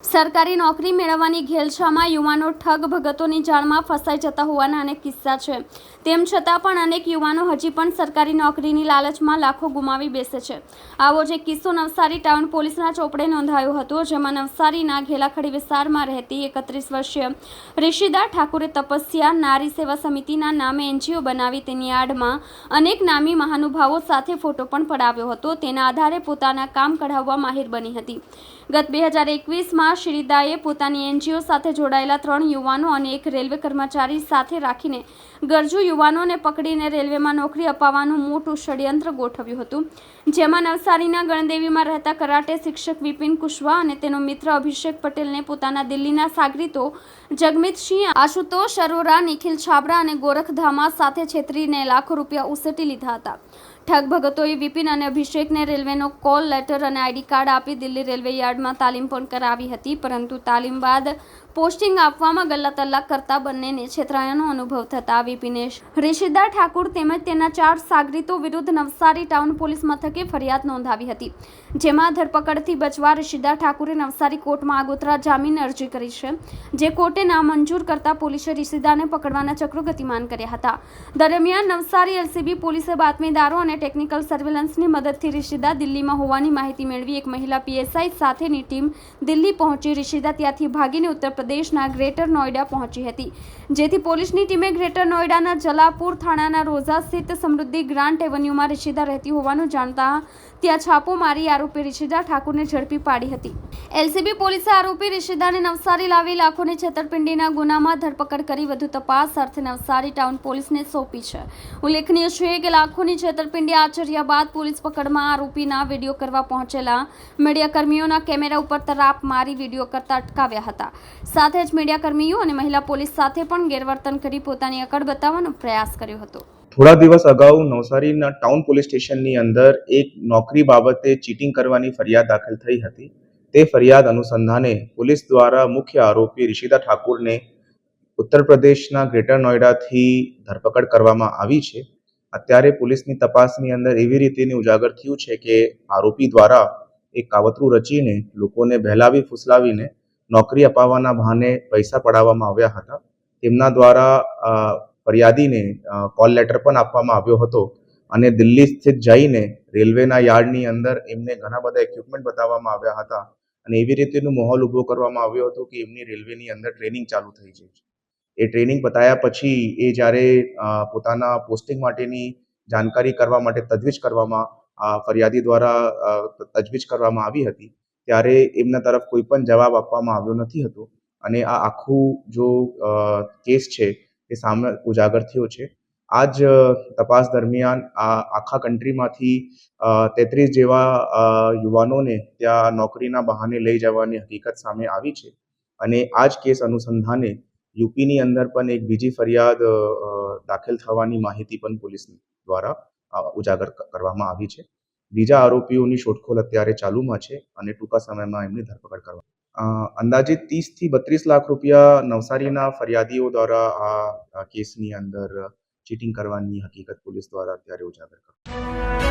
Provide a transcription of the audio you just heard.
સરકારી નોકરી મેળવવાની ઘેલછામાં યુવાનો ઠગ ભગતોની જાળમાં ફસાઈ જતા હોવાના અનેક કિસ્સા છે। તેમ છતાં પણ અનેક યુવાનો હજી પણ સરકારી નોકરીની લાલચમાં લાખો ગુમાવી બેસે છે। આવો જ એક કિસ્સો નવસારી ટાઉન પોલીસના ચોપડે નોંધાયો હતો, જેમાં નવસારીના ઘેલાખડી વિસ્તારમાં રહેતી 31 વર્ષીય રિશિદા ઠાકુરે તપસ્યા નારી સેવા સમિતિના નામે NGO બનાવી તેની આડમાં અનેક નામી મહાનુભાવો સાથે ફોટો પણ પડાવ્યો હતો। તેના આધારે પોતાના કામ કઢાવવા માહિર બની હતી। ગત 2021માં શ્રીદાએ પોતાની NGO સાથે જોડાયેલા 3 યુવાનો અને એક રેલવે કર્મચારી સાથે રાખીને ગરજુ યુવાનોને પકડીને રેલવેમાં નોકરી અપાવવાનું મોટું ષડયંત્ર ગોઠવ્યું હતું, જેમાં નવસારીના ગણદેવીમાં રહેતા કરાટે શિક્ષક વિપિન કુશવાહ અને તેનો મિત્ર અભિષેક પટેલને પોતાના દિલ્હીના સાગરીતો જગમીતસિંહ, આશુતોષ અરોરા, નિખિલ છાબરા અને ગોરખધામા સાથે છેતરીને લાખો રૂપિયા ઉસેટી લીધા હતા। ઠગ ભગતોએ વિપિન અને અભિષેકને રેલવેનો કોલ લેટર અને ID કાર્ડ આપી દિલ્હી રેલવે યાર્ડમાં તાલીમ પણ કરાવી હતી, પરંતુ તાલીમ બાદ પોસ્ટિંગ આપવામાં ગલ્લાતલ્લા કરતા બંનેને છેતરાયાનો અનુભવ થતા વિપિને રિશિદા ઠાકુર તેમજ તેના 4 સાગરીતો વિરુદ્ધ નવસારી ટાઉન પોલીસ મથકે ફરિયાદ નોંધાવી હતી, જેમાં ધરપકડથી બચવા રિશિદા ઠાકુરે નવસારી કોર્ટમાં આગોતરા જામીન અરજી કરી છે, જે કોર્ટે નામંજૂર કરતા પોલીસે રિશિદાને પકડવાના ચક્રો ગતિમાન કર્યા હતા। દરમિયાન નવસારી LCB પોલીસે બાતમીદારો અને ટેકનિકલ સર્વેલન્સની મદદથી રિશિદા દિલ્હીમાં હોવાની માહિતી મેળવી એક મહિલા PSI સાથેની ટીમ દિલ્હી પહોંચી રિશિદા ત્યાંથી ભાગીને ઉત્તર પ્રદેશના ગ્રેટર નોઈડા પહોંચી હતી, જેથી પોલીસની ટીમે ગ્રેટર નોઈડાના જલાપુર થાણાના રોઝા સ્થિત સમૃદ્ધિ ગ્રાન્ટ એવન્યુમાં રિશિદા રહેતી હોવાનું જાણતા ત્યાં છાપો મારી આરોપી રિશિદા ઠાકુરને ઝડપી પાડી હતી। LCB પોલીસે આરોપી રિશિદાને નવસારી લાવી લાખોની છેતરપિંડીના ગુનામાં ધરપકડ કરી વધુ તપાસ અર્થે નવસારી ટાઉન પોલીસને સોંપી છે। ઉલ્લેખનીય છે કે લાખોની છેતરપિંડી આચર્યા બાદ પોલીસ પકડમાં આરોપીના વિડીયો કરવા પહોંચેલા મીડિયાકર્મીઓના કેમેરા ઉપર તરાપ મારી વિડીયો કરતા અટકાવ્યા હતા। સાથે જ મીડિયાકર્મીઓ અને મહિલા પોલીસ સાથે પણ ગેરવર્તન કરી પોતાની અકડ બતાવવાનો પ્રયાસ કર્યો હતો। થોડા દિવસ અગાઉ નવસારીના ટાઉન પોલીસ સ્ટેશનની અંદર એક નોકરી બાબતે ચીટિંગ કરવાની ફરિયાદ દાખલ થઈ હતી। તે ફરિયાદ અનુસંધાને પોલીસ દ્વારા મુખ્ય આરોપી રિશિદા ઠાકુરને ઉત્તર પ્રદેશના ગ્રેટર નોઈડાથી ધરપકડ કરવામાં આવી છે। અત્યારે પોલીસની તપાસની અંદર એવી રીતેની ઉજાગર થયું છે કે આરોપી દ્વારા એક કાવતરું રચીને લોકોને બહેલાવી ફુસલાવીને નોકરી અપાવવાના બહાને પૈસા પડાવવામાં આવ્યા હતા। તેમના દ્વારા ફરિયાદીને કોલ લેટર પણ આપવામાં આવ્યો હતો અને દિલ્હી સ્થિત જઈને રેલવેના યાર્ડની અંદર એમને ઘણા બધા ઇક્વિપમેન્ટ બતાવવામાં આવ્યા હતા અને એવી રીતેનો માહોલ ઊભો કરવામાં આવ્યો હતો કે એમની રેલવેની અંદર ટ્રેનિંગ ચાલુ થઈ જાય છે। એ ટ્રેનિંગ પતાયા પછી એ જ્યારે પોતાના પોસ્ટિંગ માટેની જાણકારી કરવા માટે તજવીજ કરવામાં ફરિયાદી દ્વારા તજવીજ કરવામાં આવી હતી, ત્યારે એમના તરફ કોઈ પણ જવાબ આપવામાં આવ્યો નથી હતો અને આ આખું જો કેસ છે એ સામે ઉજાગર થયો છે। આ જ તપાસ દરમિયાન આ આખા કન્ટ્રીમાંથી 33 જેવા યુવાનોને ત્યાં નોકરીના બહાને લઈ જવાની હકીકત સામે આવી છે અને આ જ કેસ અનુસંધાને યુપીની અંદર પણ એક બીજી ફરિયાદ દાખલ થવાની માહિતી પણ પોલીસ દ્વારા ઉજાગર કરવામાં આવી છે। બીજા આરોપીઓની શોધખોળ અત્યારે ચાલુમાં છે અને ટૂંકા સમયમાં એમની ધરપકડ કરવામાં અંદાજિત 30 થી 32 લાખ રૂપિયા નવસારીના ફરિયાદીઓ દ્વારા આ કેસની અંદર ચીટિંગ કરવાની હકીકત પોલીસ દ્વારા અત્યારે ઉજાગર કરવામાં